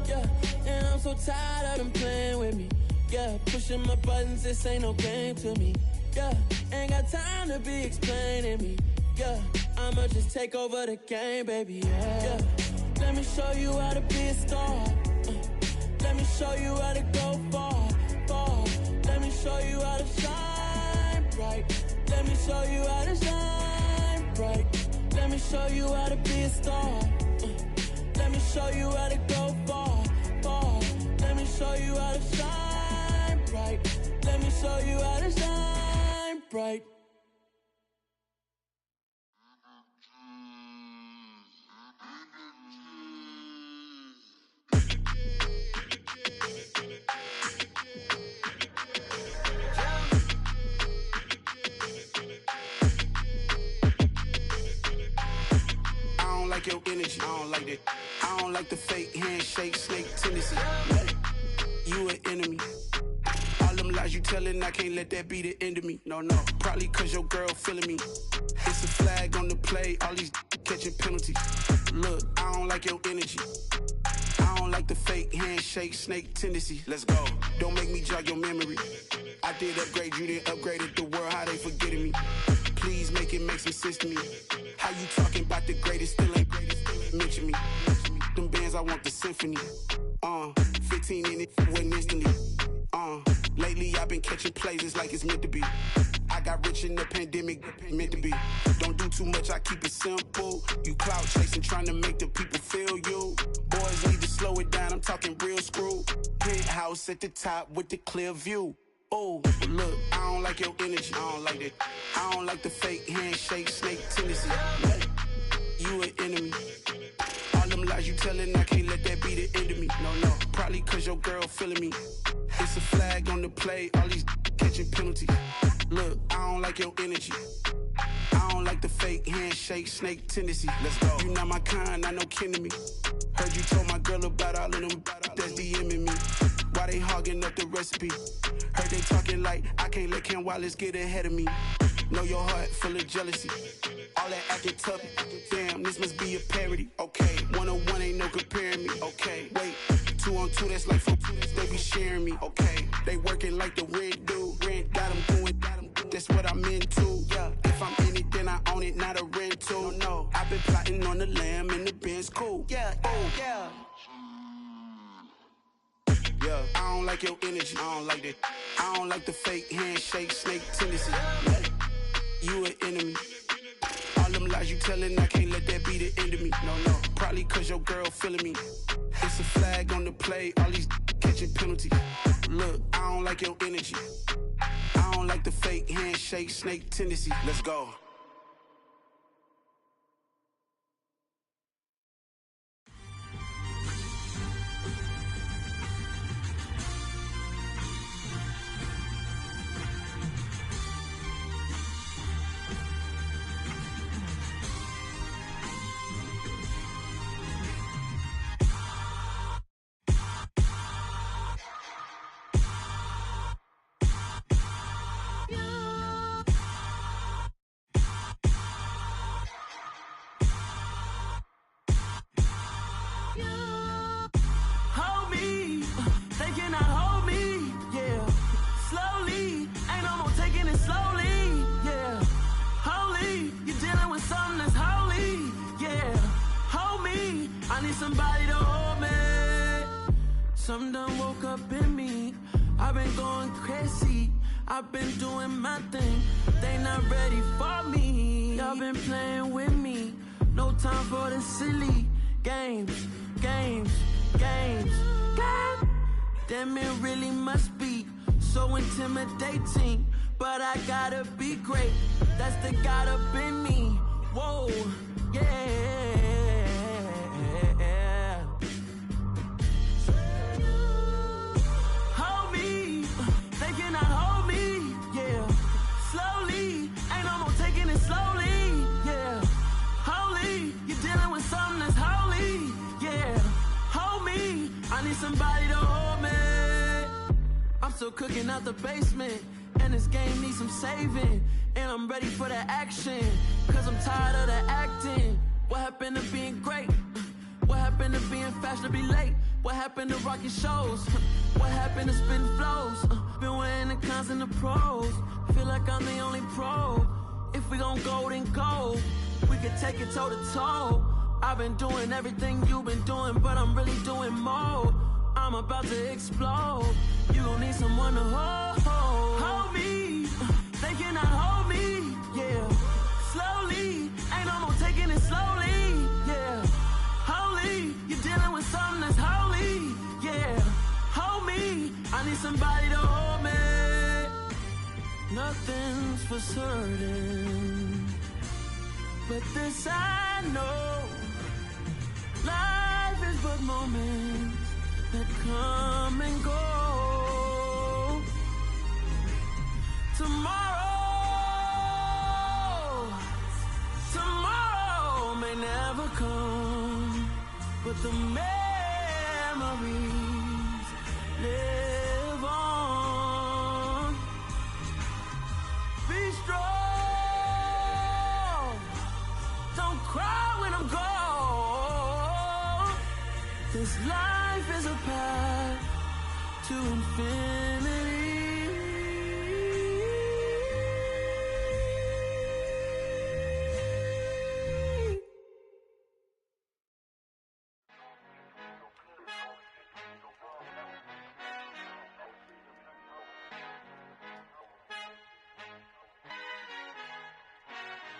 Yeah, and I'm so tired of them playing with me. Yeah, pushing my buttons, this ain't no game to me. Yeah, ain't got time to be explaining me. Yeah, I'ma just take over the game, baby. Yeah, let me show you how to be a star. Let me show you how to go far, far. Let me show you how to shine bright. Let me show you how to shine bright. Let me show you how to be a star. Let me show you how to go far, far. Let me show you how to shine bright. Let me show you how to shine bright. Your energy, I don't like that. I don't like the fake handshake, snake tendency. You an enemy. All them lies you telling, I can't let that be the end of me. No, no, probably cause your girl feeling me. It's a flag on the play, all these catching penalties. Look, I don't like your energy. I don't like the fake handshake, snake tendency. Let's go. Don't make me jog your memory. I did upgrade, you didn't upgrade it. The world, how they forgetting me. Please make it make some sense to me. How you talking about the greatest, still ain't greatest, mention me. Them bands, I want the symphony. 15 in it, wasn't instantly. Lately I've been catching plays, it's like it's meant to be. I got rich in the pandemic, meant to be. Don't do too much, I keep it simple. You clout chasing, trying to make the people feel you. Boys need to slow it down, I'm talking real screw. Penthouse at the top with the clear view. Oh, look, I don't like your energy, I don't like that. I don't like the fake handshake, snake tendency. You an enemy. All them lies you telling, I can't let that be the end of me. No, no, probably cause your girl feeling me. It's a flag on the play, all these catching penalties. Look, I don't like your energy. I don't like the fake handshake, snake tendency. Let's go. You not my kind, not no kin to me. Heard you told my girl about all of them that's DMing me. Why they hogging up the recipe? Heard they talking like I can't let Ken Wallace get ahead of me. Know your heart full of jealousy. All that acting tough, damn, this must be a parody. Okay, 1-on-1 ain't no comparing me. Okay, wait, 2-on-2, that's like 4-2, they be sharing me. Okay, they working like the rent do. Rent got them doing, that's what I'm into. Yeah, if I'm in it, then I own it, not a rental. No, I've been plotting on the lamb and the Benz cool. Yeah, oh, yeah. Yeah, I don't like your energy, I don't like that. I don't like the fake handshake, snake tendency. You an enemy. All them lies you telling, I can't let that be the end of me. No, no, probably cause your girl feeling me. It's a flag on the play, all these catching penalties. Look, I don't like your energy. I don't like the fake handshake, snake tendency. Let's go. Somebody to hold me. Something done woke up in me. I've been going crazy. I've been doing my thing. They not ready for me. Y'all been playing with me. No time for the silly games. God damn, it really must be so intimidating. But I gotta be great. That's the God up in me. Whoa, yeah. Hold me, they cannot hold me, yeah. Slowly, ain't no more taking it slowly, yeah. Holy, you're dealing with something that's holy, yeah. Hold me, I need somebody to hold me. I'm still cooking out the basement, and this game needs some saving. And I'm ready for the action, cause I'm tired of the acting. What happened to being great? What happened to being fashionably late? What happened to rocking shows? What happened to spitting flows? Been wearing the cons and the pros. Feel like I'm the only pro. If we gon' go, then go. We could take it toe to toe. I've been doing everything you've been doing, but I'm really doing more. I'm about to explode. You gon' need someone to hold me. They cannot hold me, yeah. Slowly, ain't no more taking it slowly, yeah. Holy, you're dealing with something that's holy, yeah. Hold me, I need somebody to hold me. Nothing's for certain, but this I know. Life is but moments that come and go. Tomorrow may never come, but the memories live on. Be strong, don't cry when I'm gone. This life is a path to infinity.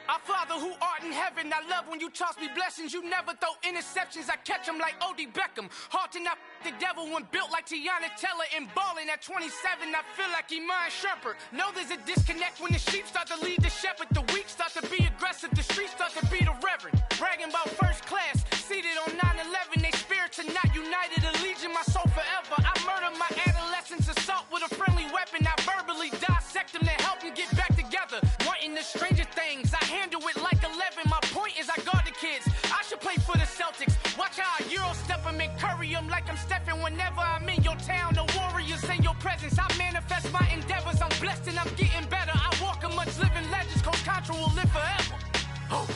Our Father who art in heaven, I love when you toss me blessings. You never throw interceptions, I catch them like O.D. Beckham. Hard to not the devil when built like Tiana Teller and balling at 27. I feel like Iman Shumpert. Know there's a disconnect when the sheep start to lead the shepherd. The weak start to be aggressive, the streets start to be the reverend. Bragging about first class, seated on 9/11. They spirits are not united, a legion, my soul forever. I murdered my adolescence, assault with a friendly weapon. I verbally dissect them to help them get back together. Wanting the stranger things, I handle it like 11. My point is I guard the kids. I should play for the Celtics. Watch how I Euro step them and curry them like I'm stepping. Whenever I'm in your town, the Warriors in your presence. I manifest my endeavors. I'm blessed and I'm getting better. I walk amongst living legends. Coach Contra will live forever. Oh.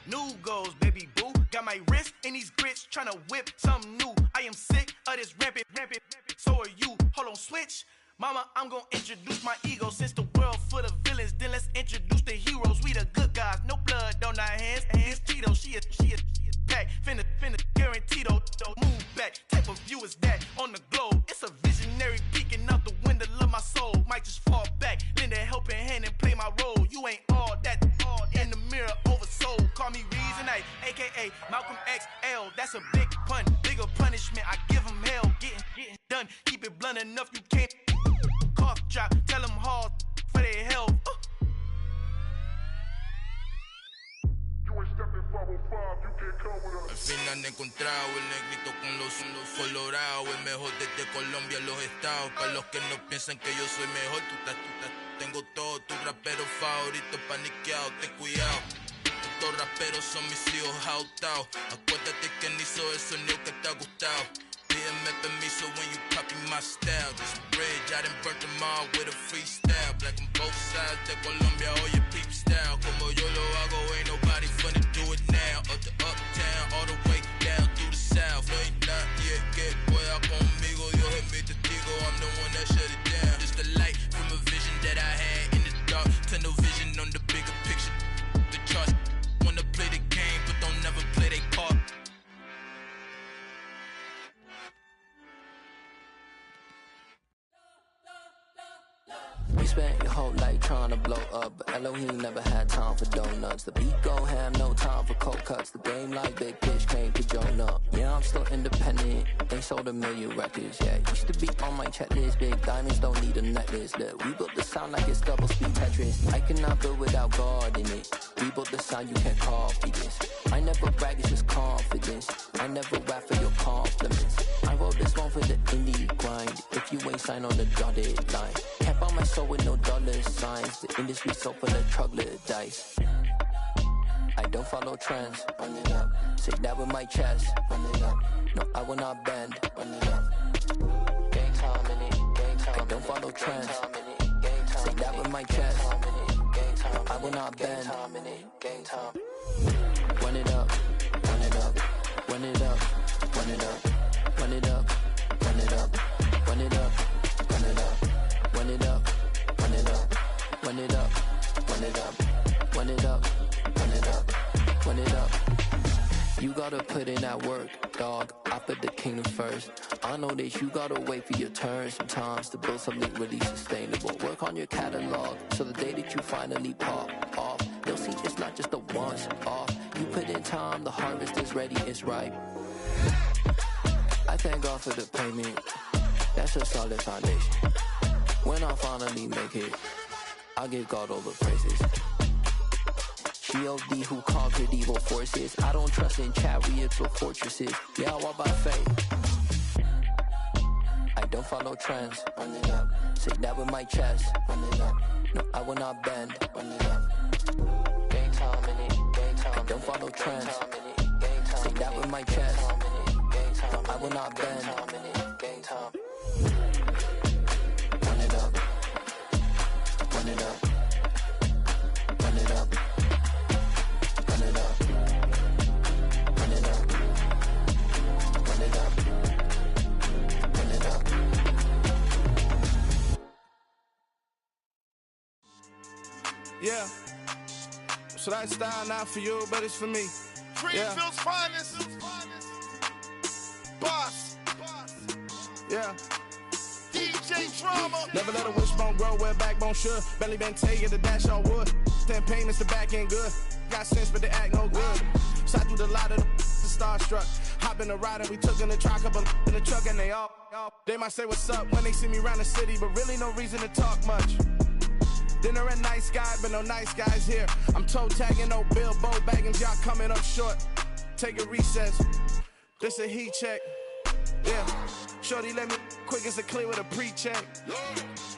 New goals, baby boo. Got my wrist in these grits, tryna whip something new. I am sick of this rampant. So are you. Hold on, switch. Mama, I'm gonna introduce my ego. Since the world full of villains, then let's introduce the heroes. We the good guys, no blood on our hands. It's Tito, she is back. Finna, guaranteed, move back. Type of view is that on the globe? It's a visionary peeking out the window of my soul. Might just fall back, lend a helping hand and play my role. You ain't all that in the mirror oversold. Call me Reason A, aka Malcolm XL. That's a big pun, bigger punishment. I give him hell, getting done. Keep it blunt enough, you can't. Cough drop, tell them hard for their health. Al fin han encontrado el negrito con los colorados, el mejor desde Colombia, los estados. Para los que no piensan que yo soy mejor, tengo todo, tu rapero favorito paniqueado, ten cuidado. Estos raperos son mis hijos jautados. Acuérdate que ni hizo el sonido que te ha gustado. Pídeme permiso when you copy my style. This bridge, I done burnt them all with a freestyle. Black on both sides de Colombia, oye peep style. Como yo lo hago, ain't nobody finna do it now. Up to uptown, all the way down through the south. No hay nadie que pueda conmigo, Dios es mi testigo. I'm the one that shut it down. Just the light from a vision that I had in the dark. Tunnel vision on the bigger picture. You spent your whole life trying to blow up, but Elohim never had time for donuts. The beat go ham, no time for cold cuts. The game like Big Fish came to Jonah. Yeah, I'm still independent, ain't sold a million records. Yeah, used to be on my checklist. Big diamonds don't need a necklace. Look, we built the sound like it's double speed Tetris. I cannot build without God in it. We built the sound, you can't copy this. I never brag, it's just confidence. I never rap for your compliments. I wrote this one for the indie grind. If you ain't signed on the dotted line, can't buy my soul with no dollar signs. The industry so full of troglodytes. I don't follow trends. Run it up. Say that with my chest. Run it up. No, I will not bend. Run it up. Gang time in it. Gang time. I don't follow trends. Say that with my chest. I will not bend. Gang time. Run it up. Run it up. Run it up. Run it up. Run it up. Run it up. Run it up. Run it up. Run it up. Run it up. Run it up. Run it up. Run it up. Run it up. Run it up. You gotta put in that work, dog. I put the kingdom first. I know that you gotta wait for your turn sometimes to build something really sustainable. Work on your catalog, so the day that you finally pop off, they'll see it's not just a once off. You put in time, the harvest is ready, it's ripe. I thank God for the payment. That's a solid foundation. When I finally make it, I'll give God all the praises. G.O.D. who conquered evil forces. I don't trust in chariots or fortresses. Yeah, I walk by faith. I don't follow trends. Run it up. Say that with my chest. Run it up. No, I will not bend. Run it up. Gang time in it. Gang time. I don't follow trends. Say that with my chest. No, I will not bend. Gang time. Run it up. Run it up. Run it up. Run it up. Run it up. Run it up. Run it up. Yeah. So that style not for you, but it's for me. Greenfield's finest. Boss. Yeah. DJ Drama. Never let a wishbone grow where backbone should. Belly been taking the dash all wood. 10 payments, the back end good. Got sense, but they act no good. Shot through the lot of the starstruck. Hop in the ride and we took in the truck, couple in the truck and they all. They might say what's up when they see me around the city, but really no reason to talk much. Dinner a nice guy, but no nice guys here. I'm toe tagging, no Bilbo Baggins, y'all coming up short. Take a recess. This a heat check. Yeah. Shorty let me quick as a clear with a pre-check.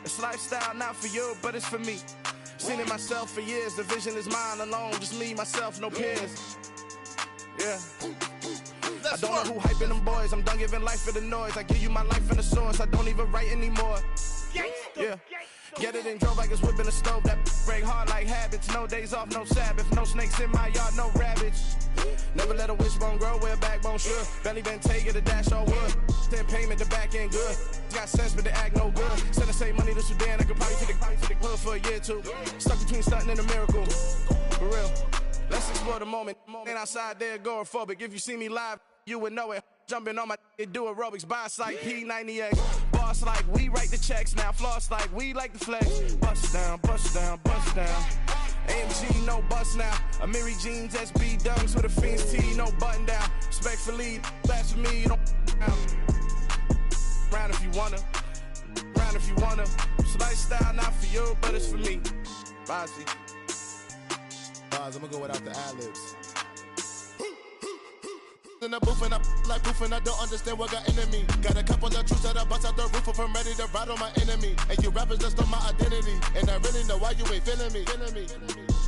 It's lifestyle not for you, but it's for me. Seen it myself for years. The vision is mine alone. Just me, myself, no peers. Yeah. I don't know who hyping them boys. I'm done giving life for the noise. I give you my life in the source. I don't even write anymore. Yeah. Get it and drove like it's whipping the stove. That break hard like habits. No days off, no Sabbath. No snakes in my yard, no rabbits. Never let a wishbone grow where backbone should. Belly been taking the dash all wood. 10 payment, the back end good. Got sense, but they act no good. Send the same money to Sudan. I could probably take the hood for a year or two. Stuck between stunting and a miracle. For real. Let's explore the moment. Ain't outside there agoraphobic. If you see me live, you would know it. Jumping on my do aerobics, boss like P90X. Boss like we write the checks now. Floss like we like the flex. Bust down, bust down, bust down. AMG, no bust now. Amiri jeans, SB dunks with a Fiends T, no button down. Respectfully, that's for me, you don't down. Round if you wanna. Round if you wanna. It's lifestyle not for you, but it's for me. Bossy. Boz, I'm gonna go without the ad-libs. In the booth and I like proof and I don't understand what got into me. Got a couple of truths that I bust out the roof if I'm ready to ride on my enemy. And you rappers just on my identity. And I really know why you ain't feeling me.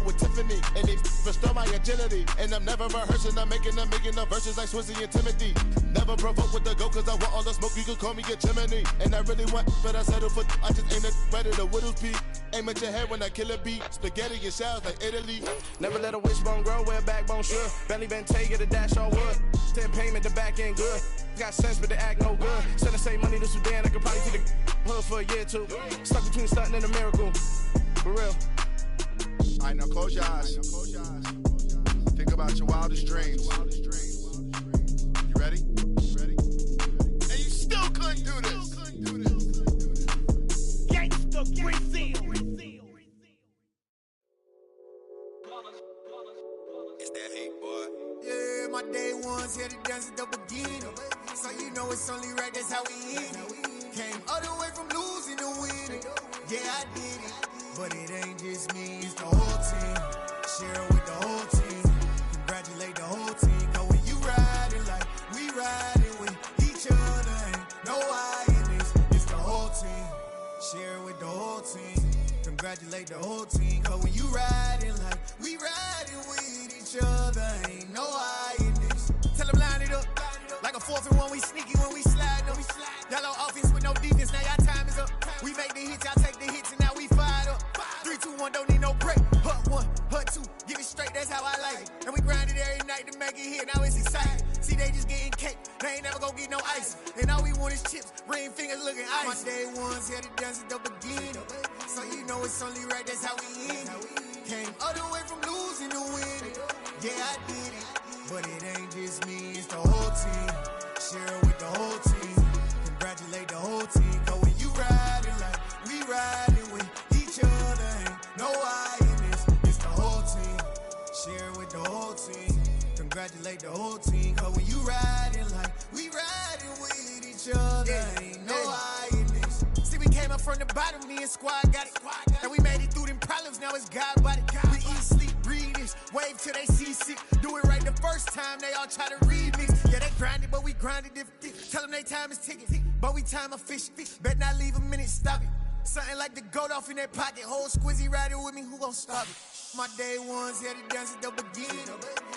With Tiffany and they restore my agility. And I'm never rehearsing, I'm making a million of verses like Swizzy and Timothy. Never provoke with the go cause I want all the smoke, you can call me a chimney. And I really want, but I settle for I just ain't ready to Whittles Peak. Aim at your head when I kill a beat. Spaghetti and shells like Italy. Never let a wishbone grow where backbone should. Belly been taking the dash all wood. 10 payment, the back end good. Got sense, but they act no good. Send the same money to Sudan, I could probably take the hood for a year or two. Stuck between stunting and a miracle. For real. Alright, now close your eyes. Think about your wildest dreams. You ready? And you still couldn't do this. Gangsta Brazil. ones here to dance at the beginning. So you know it's only right, that's how we end it. Came all the way from losing to winning. Yeah, I did it. But it ain't just me, it's the whole team. Share it with the whole team. Congratulate the whole team. Cause when you riding like we riding with each other, ain't no I in this. It's the whole team. Share it with the whole team. Congratulate the whole team. Cause when you riding like we riding with each other, ain't no I in this. Tell them line it up. Like a 4th and 1, we sneaky when we slide them. Y'all on offense with no defense, now y'all time is up. We make the hits, y'all take the hits, and now we fired up. 3, 2, 1, don't need no break. Hut 1, hut 2, give it straight, that's how I like it. And we grind it every night to make it hit, now it's exciting. See, they just getting cake, they ain't never gonna get no ice. And all we want is chips, ring fingers looking ice. My day ones here to dance at the beginning. So you know it's only right, that's how we end it. Came all the way from losing to winning. Yeah, I did it. But it ain't just me, it's the whole team. Share it with the whole team. Congratulate the whole team. Cause when you riding like we riding with each other, ain't no I in this. It's the whole team. Share it with the whole team. Congratulate the whole team. Cause when you riding like we riding with each other, ain't no I in this. See, we came up from the bottom, me and squad got it. And we made it through them problems, now it's God body. We eat, sleep, breathe this, wave till they see sick. Do it right the first time, they all try to remix. Yeah, they grinded, but we grinded different. Tell them they time is ticking, but we time a fish. Bet not leave a minute, stop it. Something like the goat off in that pocket. Whole squizzy riding with me, who gon' stop it? My day ones here to dance at the beginning.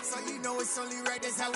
So you know it's only right, that's how we